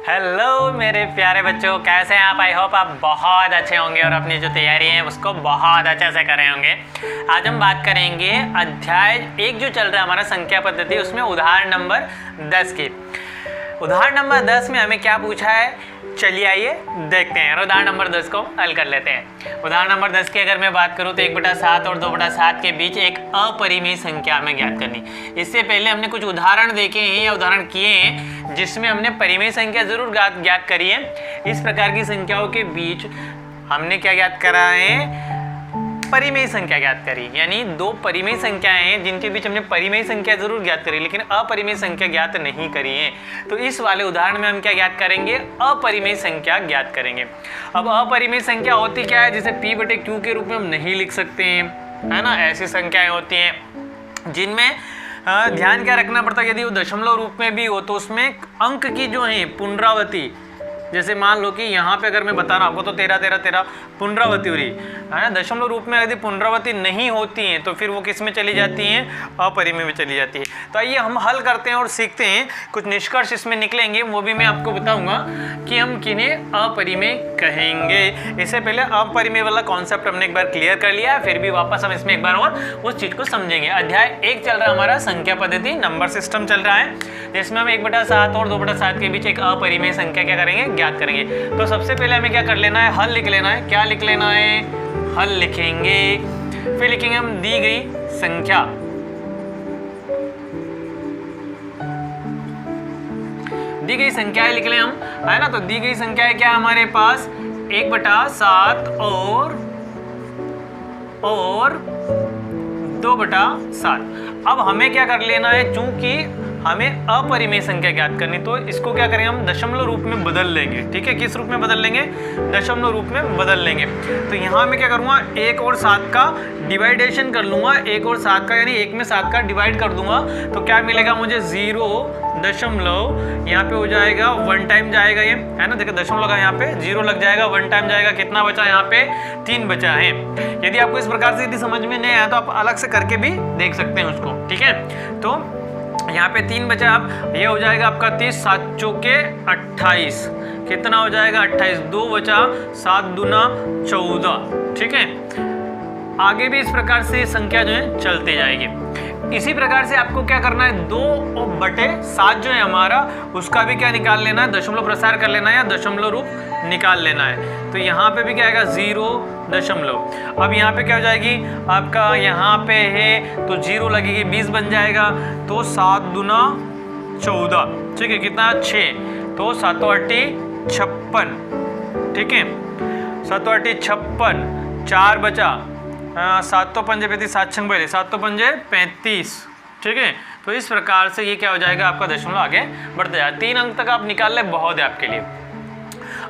Hello मेरे प्यारे बच्चों, कैसे हैं आप? आई होप आप बहुत अच्छे होंगे और अपनी जो तैयारी है उसको बहुत अच्छे से कर रहे होंगे। आज हम बात करेंगे अध्याय 1 जो चल रहा है हमारा संख्या पद्धति, उसमें उदाहरण नंबर 10 की। उदाहरण नंबर 10 में हमें क्या पूछा है, चलिए आइए देखते हैं और उदाहरण नंबर 10 को हल कर लेते हैं। उदाहरण नंबर 10 की अगर मैं बात करूं तो 1/7 और 2/7 के बीच एक अपरिमेय संख्या हमें ज्ञात करनी। इससे पहले हमने कुछ उदाहरण देखे हैं या उदाहरण किए हैं जिसमें हमने परिमेय संख्या जरूर ज्ञात करी है। इस प्रकार की संख्याओं के बीच हमने क्या ज्ञात करा है, परिमेय संख्या ज्ञात करी। यानी दो परिमेय संख्याएं हैं जिनके बीच हमने परिमेय संख्या जरूर ज्ञात करी लेकिन अपरिमेय संख्या ज्ञात नहीं करी है। तो इस वाले उदाहरण में हम क्या ज्ञात करेंगे, अपरिमेय संख्या ज्ञात करेंगे। अब अपरिमेय संख्या होती क्या है, जिसे p/q के रूप में हम नहीं लिख सकते हैं, है ना। ऐसी संख्याएं होती हैं जिनमें ध्यान क्या रखना पड़ता है, यदि वो दशमलव रूप में भी हो तो उसमें अंक की जो है पुनरावृत्ति, जैसे मान लो कि यहाँ पे अगर मैं बता रहा हूँ आपको तो 13 पुनरावृत्ति हो रही है ना। दशमलव रूप में यदि पुनरावृत्ति नहीं होती हैं तो फिर वो किस में चली जाती हैं, अपरिमेय में चली जाती है। तो आइए हम हल करते हैं और सीखते हैं, कुछ निष्कर्ष इसमें निकलेंगे, वो भी मैं आपको बताऊंगा कि हम किन्हें अपरिमेय कहेंगे। इससे पहले अपरिमेय वाला कॉन्सेप्ट हमने एक बार क्लियर कर लिया है, फिर भी वापस हम इसमें एक बार और उस चीज को समझेंगे। अध्याय 1 चल रहा है हमारा संख्या पद्धति, नंबर सिस्टम चल रहा है, जिसमें हम 1/7 और 2/7 के बीच एक अपरिमेय संख्या क्या करेंगे, ज्ञात करेंगे। तो सबसे पहले हमें क्या कर लेना है, हल लिख लेना है। क्या लिख लेना है, हल लिखेंगे, फिर लिखेंगे हम दी गई संख्या। दी गई संख्या लिख लें हम, है ना। तो दी गई संख्या है क्या हमारे पास, 1/7 और 2/7। अब हमें क्या कर लेना है, चूंकि हमें अपरिमेय संख्या ज्ञात करनी, तो इसको क्या करेंगे हम दशमलव रूप में बदल लेंगे। ठीक है, किस रूप में बदल लेंगे, दशमलव रूप में बदल लेंगे। तो यहाँ मैं क्या करूँगा, 1 और 7 का डिवाइडेशन कर लूँगा, 1 और 7 का, यानी 1 में 7 का डिवाइड कर दूंगा तो क्या मिलेगा मुझे, 0 यहाँ पे हो जाएगा, 1 टाइम जाएगा ये, है ना। देखो दशमलव का यहाँ पे 0 लग जाएगा, 1 टाइम जाएगा, कितना बचा यहाँ पे, 3 बचा है। यदि आपको इस प्रकार से यदि समझ में नहीं आया तो आप अलग से करके भी देख सकते हैं उसको। ठीक है, तो यहाँ पे 3 बचा, अब ये हो जाएगा आपका 30, 7 चौके 28, कितना हो जाएगा 28, 2 बचा, 7 दूना 14। ठीक है, आगे भी इस प्रकार से संख्या जो है चलती जाएगी। इसी प्रकार से आपको क्या करना है, 2/7 जो है हमारा, उसका भी क्या निकाल लेना है, दशमलव प्रसार कर लेना है या दशमलव रूप निकाल लेना है। तो यहाँ पे भी क्या आएगा, 0 अब यहाँ पे क्या हो जाएगी आपका, यहाँ पे है तो 0 लगेगी, 20 बन जाएगा, तो 7 दूना 14। ठीक है, कितना 6, तो 7 8 56। ठीक है, 7 8 56, 4 बचा, 7 तो 5 35, 7 6 पहले, 7 तो 5 35। ठीक है, तो इस प्रकार से ये क्या हो जाएगा आपका दशमलव आगे बढ़ते जाए। 3 अंक तक आप निकाल ले, बहुत है आपके लिए।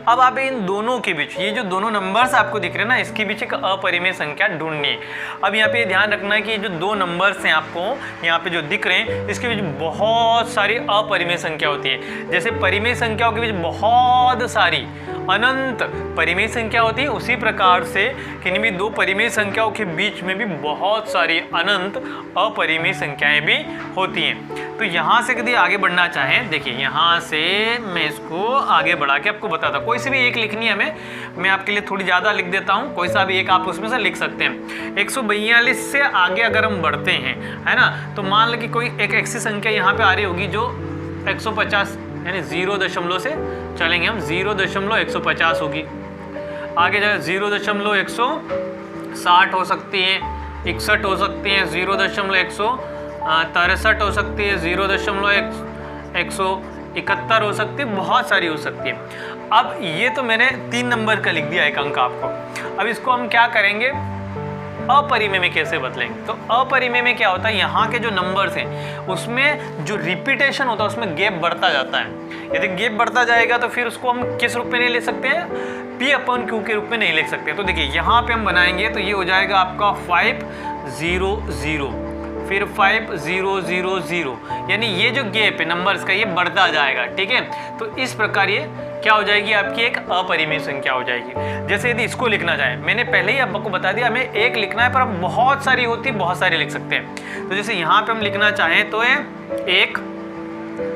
अब आप इन दोनों के बीच, ये जो दोनों नंबर्स आपको दिख रहे हैं ना, इसके बीच एक अपरिमेय संख्या ढूंढनी है। अब यहाँ पे ध्यान रखना है कि जो 2 नंबर्स हैं आपको यहाँ पे जो दिख रहे हैं, इसके बीच बहुत सारी अपरिमेय संख्या होती है। जैसे परिमेय संख्याओं के बीच बहुत सारी अनंत परिमेय संख्या होती है, उसी प्रकार से किन्हीं भी 2 परिमेय संख्याओं के बीच में भी बहुत सारी अनंत अपरिमेय संख्याएं भी होती हैं। तो यहाँ से यदि आगे बढ़ना चाहें, देखिए यहाँ से मैं इसको आगे बढ़ा के आपको बताता हूँ। कोई सी भी एक लिखनी है हमें, मैं आपके लिए थोड़ी ज़्यादा लिख देता हूँ, कोई सा भी एक आप उसमें से लिख सकते हैं। 142 से आगे अगर हम बढ़ते हैं, है ना, तो मान लो कि कोई एक ऐसी संख्या यहाँ पे आ रही होगी जो 150, यानी 0 से चलेंगे हम, 0.150 होगी। आगे जाए 0.160 हो सकती है, 61 हो सकती है, 0.163 हो सकती है, 0.171 हो सकती है, बहुत सारी हो सकती है। अब ये तो मैंने 3 नंबर का लिख दिया, एक अंक आपको। अब इसको हम क्या करेंगे, अपरिमेय में कैसे बदलेंगे। तो अपरिमेय में क्या होता है, यहाँ के जो नंबर्स हैं उसमें जो रिपीटेशन होता है उसमें गैप बढ़ता जाता है। यदि गैप बढ़ता जाएगा तो फिर उसको हम किस रूप में नहीं ले सकते हैं, p/q के रूप में नहीं लिख सकते। तो देखिए यहाँ पे हम बनाएंगे तो ये हो जाएगा आपका 500, फिर 5000, यानी ये जो गैप है नंबर्स का ये बढ़ता जाएगा। ठीक है, तो इस प्रकार ये क्या हो जाएगी, आपकी एक अपरिमेय संख्या हो जाएगी। जैसे यदि इसको लिखना चाहे, मैंने पहले ही आपको बता दिया हमें एक लिखना है, पर हम बहुत सारी होती है, बहुत सारी लिख सकते हैं। तो जैसे यहाँ पे हम लिखना चाहें तो है 1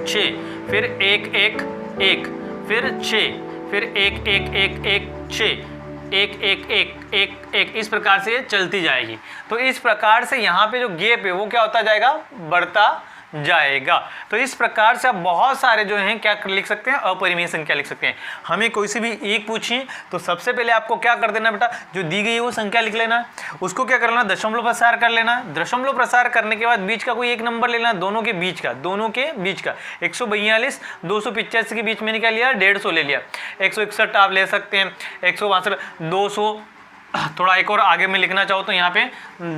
6, फिर 1 1 1, फिर 6, फिर 1 1 1 1 6, 1 1 1 1 1, इस प्रकार से ये चलती जाएगी। तो इस प्रकार से यहाँ पे जो गैप है वो क्या होता जाएगा, बढ़ता जाएगा। तो इस प्रकार से आप बहुत सारे जो हैं क्या लिख सकते हैं, अपरिमेय संख्या लिख सकते हैं। हमें कोई सी भी एक पूछी तो सबसे पहले आपको क्या कर देना बेटा, जो दी गई है वो संख्या लिख लेना, उसको क्या कर लेना, दशमलव प्रसार कर लेना। दशमलव प्रसार करने के बाद बीच का कोई एक नंबर ले लेना, दोनों के बीच का 142 285 के बीच में क्या लिया, 150 ले लिया। 161 आप ले सकते हैं, 162 200, थोड़ा एक और आगे में लिखना चाहो तो यहाँ पे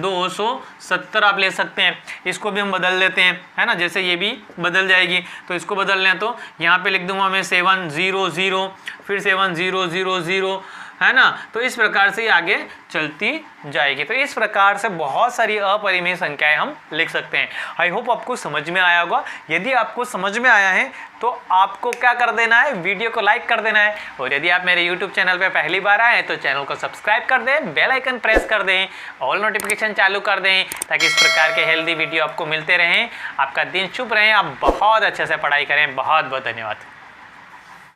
270 आप ले सकते हैं। इसको भी हम बदल लेते हैं, है ना, जैसे ये भी बदल जाएगी तो इसको बदल लें तो यहाँ पे लिख दूंगा मैं 700, फिर 7000, है ना। तो इस प्रकार से ये आगे चलती जाएगी। तो इस प्रकार से बहुत सारी अपरिमेय संख्याएं हम लिख सकते हैं। आई होप आपको समझ में आया होगा। यदि आपको समझ में आया है तो आपको क्या कर देना है, वीडियो को लाइक कर देना है, और यदि आप मेरे यूट्यूब चैनल पे पहली बार आए हैं तो चैनल को सब्सक्राइब कर दें, बेल आइकन प्रेस कर दें, ऑल नोटिफिकेशन चालू कर दें, ताकि इस प्रकार के हेल्दी वीडियो आपको मिलते रहें। आपका दिन शुभ रहे, आप बहुत अच्छे से पढ़ाई करें। बहुत बहुत धन्यवाद।